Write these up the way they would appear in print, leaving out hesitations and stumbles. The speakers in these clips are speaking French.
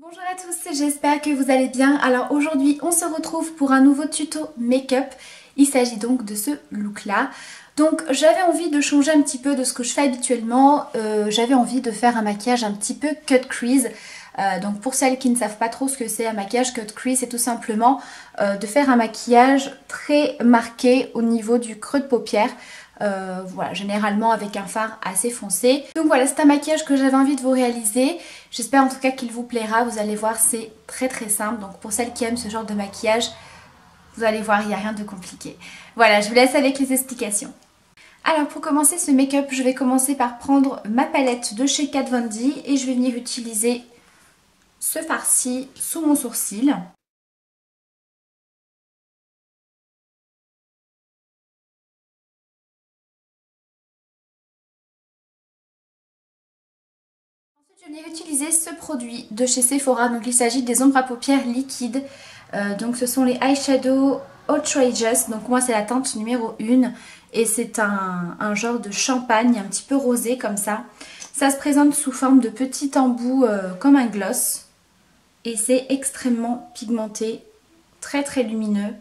Bonjour à tous, j'espère que vous allez bien. Alors aujourd'hui on se retrouve pour un nouveau tuto make-up. Il s'agit donc de ce look là. Donc j'avais envie de changer un petit peu de ce que je fais habituellement. J'avais envie de faire un maquillage un petit peu cut crease. Donc pour celles qui ne savent pas trop ce que c'est un maquillage cut crease, c'est tout simplement de faire un maquillage très marqué au niveau du creux de paupière. Voilà, généralement avec un fard assez foncé. Donc voilà, c'est un maquillage que j'avais envie de vous réaliser. J'espère en tout cas qu'il vous plaira. Vous allez voir, c'est très très simple. Donc pour celles qui aiment ce genre de maquillage, vous allez voir, il n'y a rien de compliqué. Voilà, je vous laisse avec les explications. Alors pour commencer ce make-up, je vais commencer par prendre ma palette de chez Kat Von D et je vais venir utiliser ce fard-ci sous mon sourcil. Je vais utiliser ce produit de chez Sephora, donc il s'agit des ombres à paupières liquides. Donc ce sont les eyeshadows Outrageous, donc moi c'est la teinte numéro 1 et c'est un genre de champagne un petit peu rosé comme ça. Ça se présente sous forme de petits embouts comme un gloss et c'est extrêmement pigmenté, très très lumineux.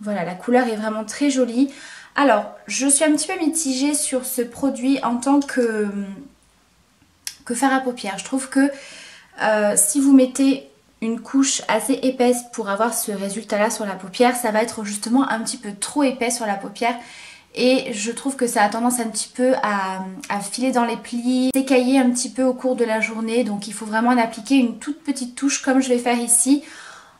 Voilà, la couleur est vraiment très jolie. Alors, je suis un petit peu mitigée sur ce produit en tant que fard à paupières. Je trouve que si vous mettez une couche assez épaisse pour avoir ce résultat là sur la paupière, ça va être justement un petit peu trop épais sur la paupière. Et je trouve que ça a tendance un petit peu à filer dans les plis, s'écailler un petit peu au cours de la journée. Donc il faut vraiment en appliquer une toute petite touche comme je vais faire ici,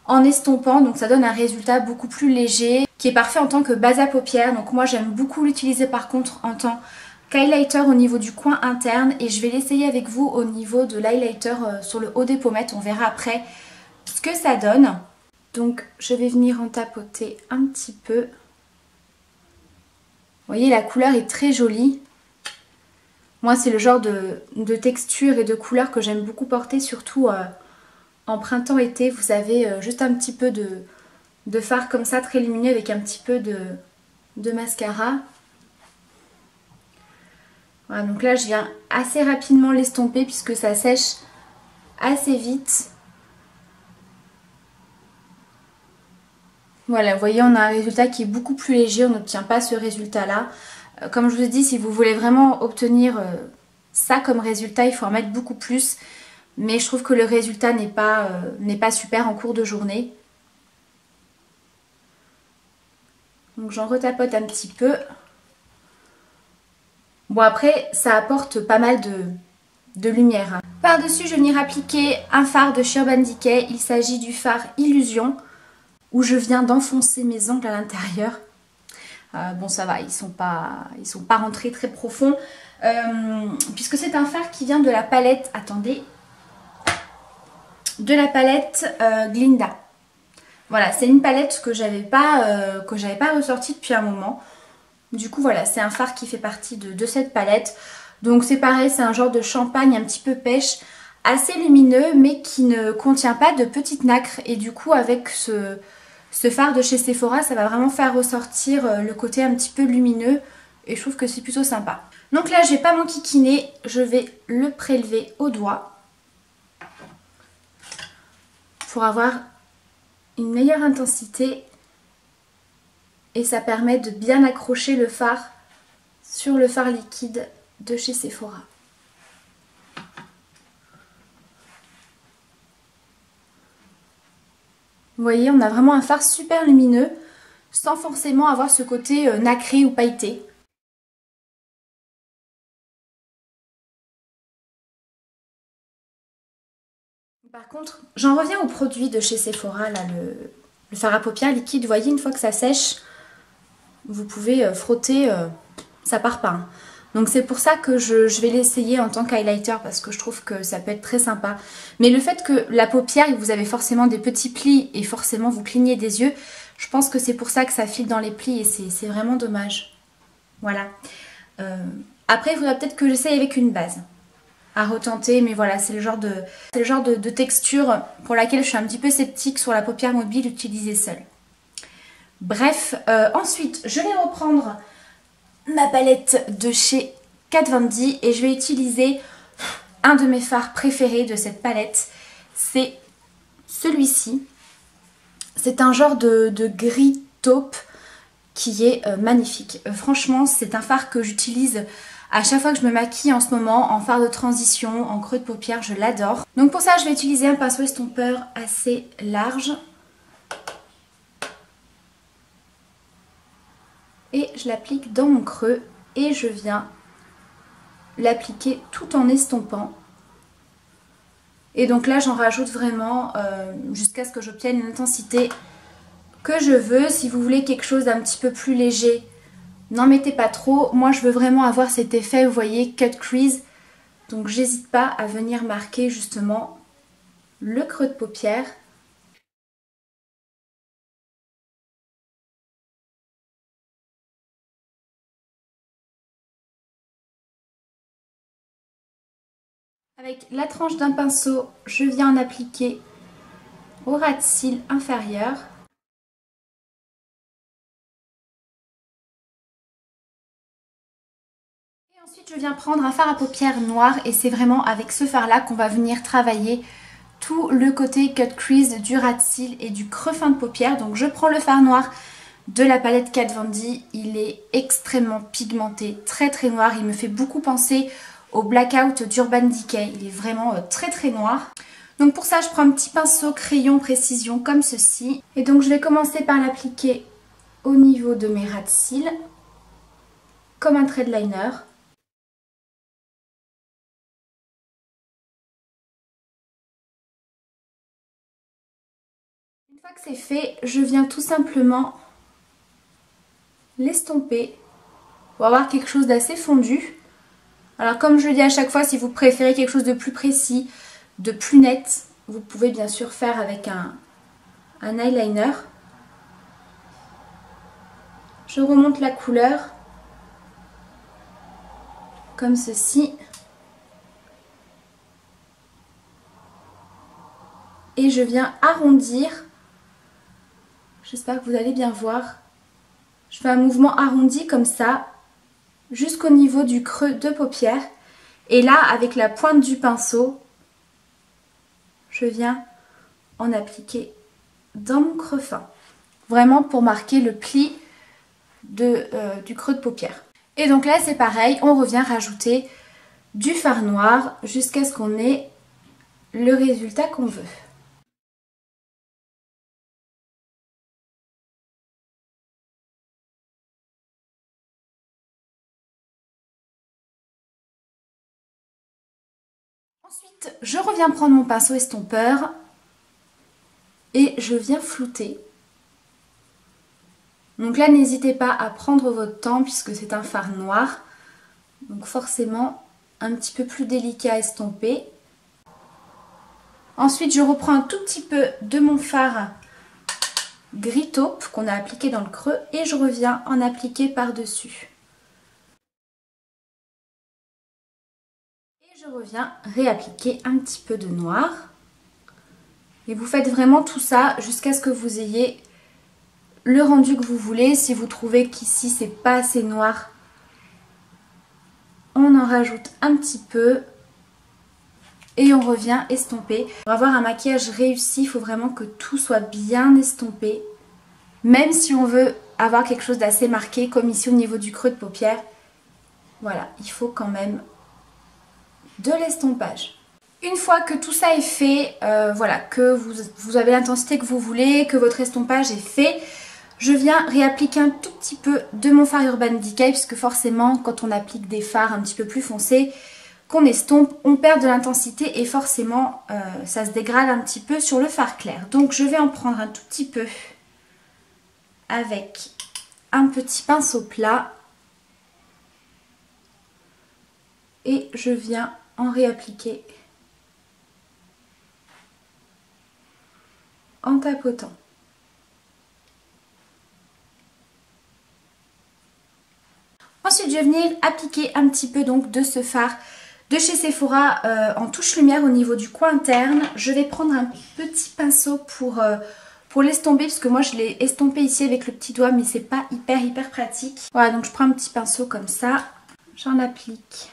en estompant, donc ça donne un résultat beaucoup plus léger qui est parfait en tant que base à paupières. Donc moi j'aime beaucoup l'utiliser par contre en tant qu'highlighter au niveau du coin interne et je vais l'essayer avec vous au niveau de l'highlighter sur le haut des pommettes. On verra après ce que ça donne. Donc je vais venir en tapoter un petit peu. Vous voyez, la couleur est très jolie. Moi c'est le genre de texture et de couleur que j'aime beaucoup porter, surtout en printemps-été. Vous avez juste un petit peu de fard comme ça, très lumineux, avec un petit peu de mascara. Voilà, donc là je viens assez rapidement l'estomper puisque ça sèche assez vite. Voilà, vous voyez, on a un résultat qui est beaucoup plus léger, on n'obtient pas ce résultat-là. Comme je vous ai dit, si vous voulez vraiment obtenir ça comme résultat, il faut en mettre beaucoup plus. Mais je trouve que le résultat n'est pas super en cours de journée. Donc j'en retapote un petit peu. Bon après, ça apporte pas mal de lumière. Par-dessus, je vais venir appliquer un fard de chez Urban Decay. Il s'agit du fard Illusion, où je viens d'enfoncer mes ongles à l'intérieur. Bon ça va, ils sont pas rentrés très profonds. Puisque c'est un fard qui vient de la palette, attendez, de la palette Glinda. Voilà, c'est une palette que j'avais pas ressortie depuis un moment. Du coup voilà, c'est un fard qui fait partie de cette palette. Donc c'est pareil, c'est un genre de champagne un petit peu pêche, assez lumineux mais qui ne contient pas de petites nacres. Et du coup avec ce fard de chez Sephora, ça va vraiment faire ressortir le côté un petit peu lumineux. Et je trouve que c'est plutôt sympa. Donc là je vais pas m'enquiquiner, je vais le prélever au doigt pour avoir une meilleure intensité et ça permet de bien accrocher le fard sur le fard liquide de chez Sephora. Vous voyez, on a vraiment un fard super lumineux sans forcément avoir ce côté nacré ou pailleté. Par contre, j'en reviens au produit de chez Sephora, là, le fard à paupières liquide. Vous voyez, une fois que ça sèche, vous pouvez frotter, ça part pas. Hein. Donc c'est pour ça que je vais l'essayer en tant qu'highlighter parce que je trouve que ça peut être très sympa. Mais le fait que la paupière, vous avez forcément des petits plis et forcément vous clignez des yeux, je pense que c'est pour ça que ça file dans les plis et c'est vraiment dommage. Voilà. Après, il faudra peut-être que j'essaye avec une base à retenter, mais voilà, c'est le genre de texture pour laquelle je suis un petit peu sceptique sur la paupière mobile utilisée seule. Bref, ensuite, je vais reprendre ma palette de chez Kat Von D et je vais utiliser un de mes fards préférés de cette palette, c'est celui-ci. C'est un genre de gris taupe qui est magnifique. Franchement, c'est un fard que j'utilise à chaque fois que je me maquille en ce moment, en fard de transition, en creux de paupière, je l'adore. Donc pour ça, je vais utiliser un pinceau estompeur assez large. Et je l'applique dans mon creux et je viens l'appliquer tout en estompant. Et donc là, j'en rajoute vraiment jusqu'à ce que j'obtienne l'intensité que je veux. Si vous voulez quelque chose d'un petit peu plus léger, n'en mettez pas trop. Moi, je veux vraiment avoir cet effet, vous voyez, cut crease. Donc, j'hésite pas à venir marquer justement le creux de paupière. Avec la tranche d'un pinceau, je viens en appliquer au ras de cils inférieur. Et ensuite, je viens prendre un fard à paupières noir et c'est vraiment avec ce fard-là qu'on va venir travailler tout le côté cut crease du ras de cils et du creux fin de paupière. Donc, je prends le fard noir de la palette Kat Von D. Il est extrêmement pigmenté, très très noir. Il me fait beaucoup penser au Blackout d'Urban Decay. Il est vraiment très très noir. Donc pour ça, je prends un petit pinceau crayon précision comme ceci. Et donc je vais commencer par l'appliquer au niveau de mes ras de cils, comme un thread liner. Une fois que c'est fait, je viens tout simplement l'estomper pour avoir quelque chose d'assez fondu. Alors comme je le dis à chaque fois, si vous préférez quelque chose de plus précis, de plus net, vous pouvez bien sûr faire avec un eyeliner. Je remonte la couleur comme ceci. Et je viens arrondir. J'espère que vous allez bien voir. Je fais un mouvement arrondi comme ça, jusqu'au niveau du creux de paupière. Et là, avec la pointe du pinceau, je viens en appliquer dans mon creux fin. Vraiment pour marquer le pli du creux de paupière. Et donc là, c'est pareil, on revient rajouter du fard noir jusqu'à ce qu'on ait le résultat qu'on veut. Ensuite, je reviens prendre mon pinceau estompeur et je viens flouter. Donc là, n'hésitez pas à prendre votre temps puisque c'est un fard noir. Donc forcément, un petit peu plus délicat à estomper. Ensuite, je reprends un tout petit peu de mon fard gris taupe qu'on a appliqué dans le creux et je reviens en appliquer par-dessus. Et je reviens réappliquer un petit peu de noir. Et vous faites vraiment tout ça jusqu'à ce que vous ayez le rendu que vous voulez. Si vous trouvez qu'ici c'est pas assez noir, on en rajoute un petit peu. Et on revient estomper. Pour avoir un maquillage réussi, il faut vraiment que tout soit bien estompé. Même si on veut avoir quelque chose d'assez marqué, comme ici au niveau du creux de paupière. Voilà, il faut quand même de l'estompage. Une fois que tout ça est fait, voilà, que vous avez l'intensité que vous voulez, que votre estompage est fait, je viens réappliquer un tout petit peu de mon fard Urban Decay, puisque forcément, quand on applique des fards un petit peu plus foncés, qu'on estompe, on perd de l'intensité et forcément ça se dégrade un petit peu sur le fard clair. Donc je vais en prendre un tout petit peu avec un petit pinceau plat et je viens en réappliquer en tapotant. Ensuite je vais venir appliquer un petit peu donc de ce fard de chez Sephora en touche lumière au niveau du coin interne. Je vais prendre un petit pinceau pour l'estomper, parce que moi je l'ai estompé ici avec le petit doigt, mais c'est pas hyper pratique. Voilà, donc je prends un petit pinceau comme ça, j'en applique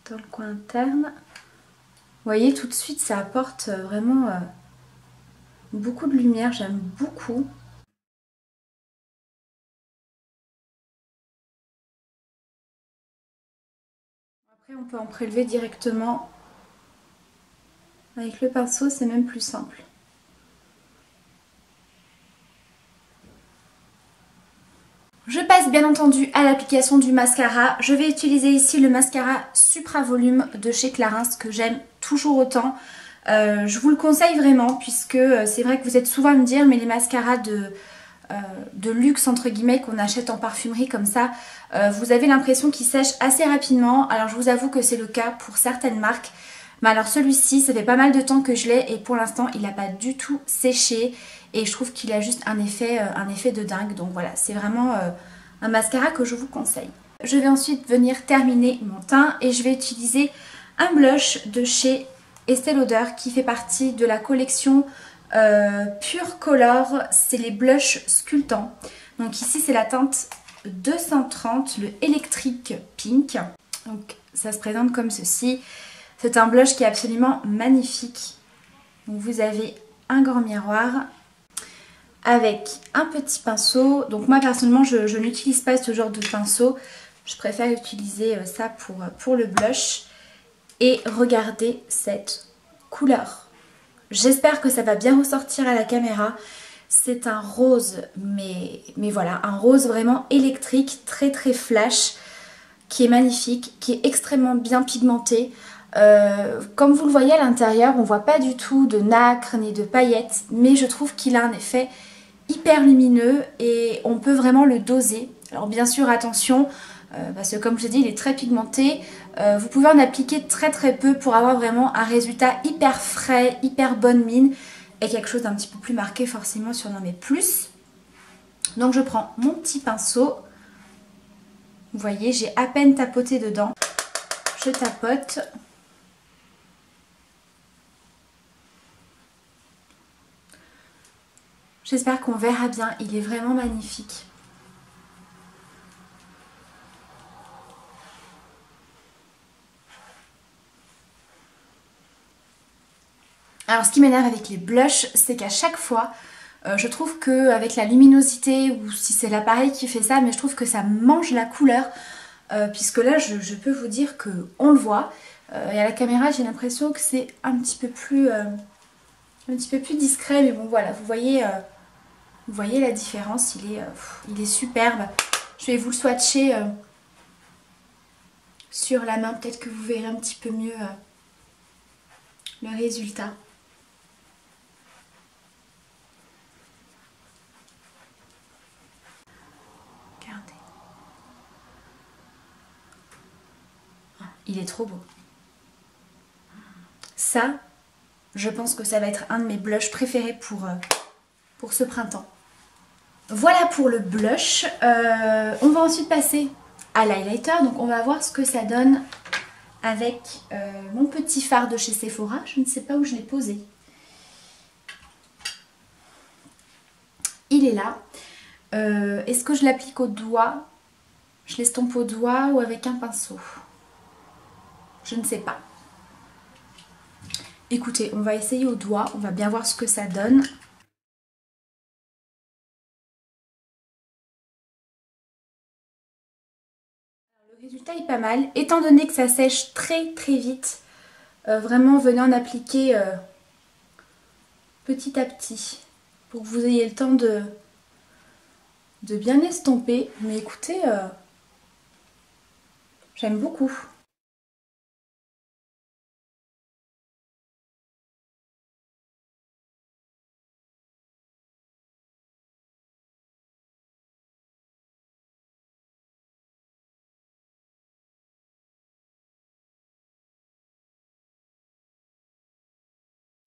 dans le coin interne. Vous voyez, tout de suite, ça apporte vraiment beaucoup de lumière. J'aime beaucoup. Après, on peut en prélever directement avec le pinceau, c'est même plus simple. Je passe bien entendu à l'application du mascara. Je vais utiliser ici le mascara Supra Volume de chez Clarins que j'aime toujours autant. Je vous le conseille vraiment puisque c'est vrai que vous êtes souvent à me dire mais les mascaras de luxe entre guillemets qu'on achète en parfumerie comme ça, vous avez l'impression qu'ils sèchent assez rapidement. Alors je vous avoue que c'est le cas pour certaines marques. Mais alors celui-ci, ça fait pas mal de temps que je l'ai et pour l'instant il n'a pas du tout séché. Et je trouve qu'il a juste un effet de dingue. Donc voilà, c'est vraiment un mascara que je vous conseille. Je vais ensuite venir terminer mon teint et je vais utiliser un blush de chez Estée Lauder qui fait partie de la collection Pure Color. C'est les blushs sculptants. Donc ici c'est la teinte 230, le Electric Pink. Donc ça se présente comme ceci. C'est un blush qui est absolument magnifique. Donc vous avez un grand miroir avec un petit pinceau. Donc moi personnellement je n'utilise pas ce genre de pinceau. Je préfère utiliser ça pour le blush. Et regardez cette couleur. J'espère que ça va bien ressortir à la caméra. C'est un rose, mais voilà, un rose vraiment électrique, très très flash, qui est magnifique, qui est extrêmement bien pigmenté. Comme vous le voyez à l'intérieur, on voit pas du tout de nacre ni de paillettes, mais je trouve qu'il a un effet hyper lumineux et on peut vraiment le doser. Alors bien sûr attention, parce que comme je l'ai dit il est très pigmenté, vous pouvez en appliquer très très peu pour avoir vraiment un résultat hyper frais, hyper bonne mine et quelque chose d'un petit peu plus marqué forcément si on en met plus. Donc je prends mon petit pinceau, vous voyez j'ai à peine tapoté dedans, je tapote. J'espère qu'on verra bien, il est vraiment magnifique. Alors ce qui m'énerve avec les blushs, c'est qu'à chaque fois, je trouve qu'avec la luminosité, ou si c'est l'appareil qui fait ça, mais je trouve que ça mange la couleur. Puisque là, je peux vous dire qu'on le voit. Et à la caméra, j'ai l'impression que c'est un petit peu plus discret. Mais bon voilà, vous voyez la différence, il est superbe. Je vais vous le swatcher sur la main, peut-être que vous verrez un petit peu mieux le résultat. Regardez. Ah, il est trop beau. Ça, je pense que ça va être un de mes blushs préférés pour ce printemps. Voilà pour le blush. On va ensuite passer à l'highlighter. Donc on va voir ce que ça donne avec mon petit fard de chez Sephora. Je ne sais pas où je l'ai posé. Il est là. Est-ce que je l'applique au doigt? Je l'estompe au doigt ou avec un pinceau? Je ne sais pas. Écoutez, on va essayer au doigt. On va bien voir ce que ça donne. Le résultat est pas mal. Étant donné que ça sèche très très vite, vraiment venez en appliquer petit à petit pour que vous ayez le temps de bien estomper. Mais écoutez, j'aime beaucoup.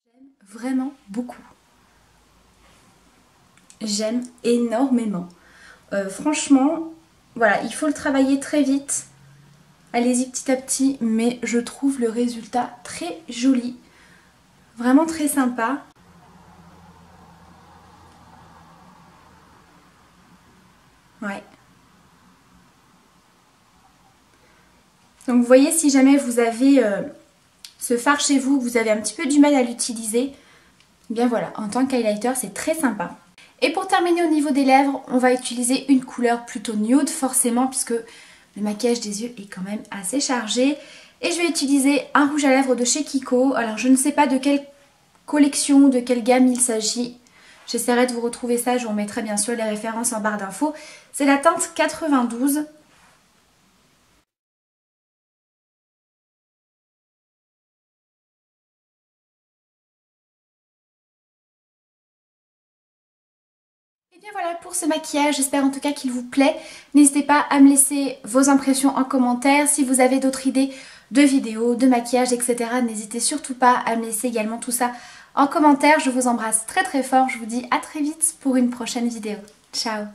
J'aime vraiment beaucoup. J'aime énormément. Franchement, voilà, il faut le travailler très vite. Allez-y petit à petit, mais je trouve le résultat très joli. Vraiment très sympa. Ouais. Donc vous voyez, si jamais vous avez ce fard chez vous, vous avez un petit peu du mal à l'utiliser, eh bien voilà, en tant qu'highlighter c'est très sympa. Et pour terminer au niveau des lèvres, on va utiliser une couleur plutôt nude forcément puisque le maquillage des yeux est quand même assez chargé. Et je vais utiliser un rouge à lèvres de chez Kiko. Alors je ne sais pas de quelle collection, de quelle gamme il s'agit. J'essaierai de vous retrouver ça, je vous remettrai bien sûr les références en barre d'infos. C'est la teinte 92. Et bien voilà pour ce maquillage, j'espère en tout cas qu'il vous plaît. N'hésitez pas à me laisser vos impressions en commentaire. Si vous avez d'autres idées de vidéos, de maquillage, etc. n'hésitez surtout pas à me laisser également tout ça en commentaire. Je vous embrasse très très fort, je vous dis à très vite pour une prochaine vidéo. Ciao!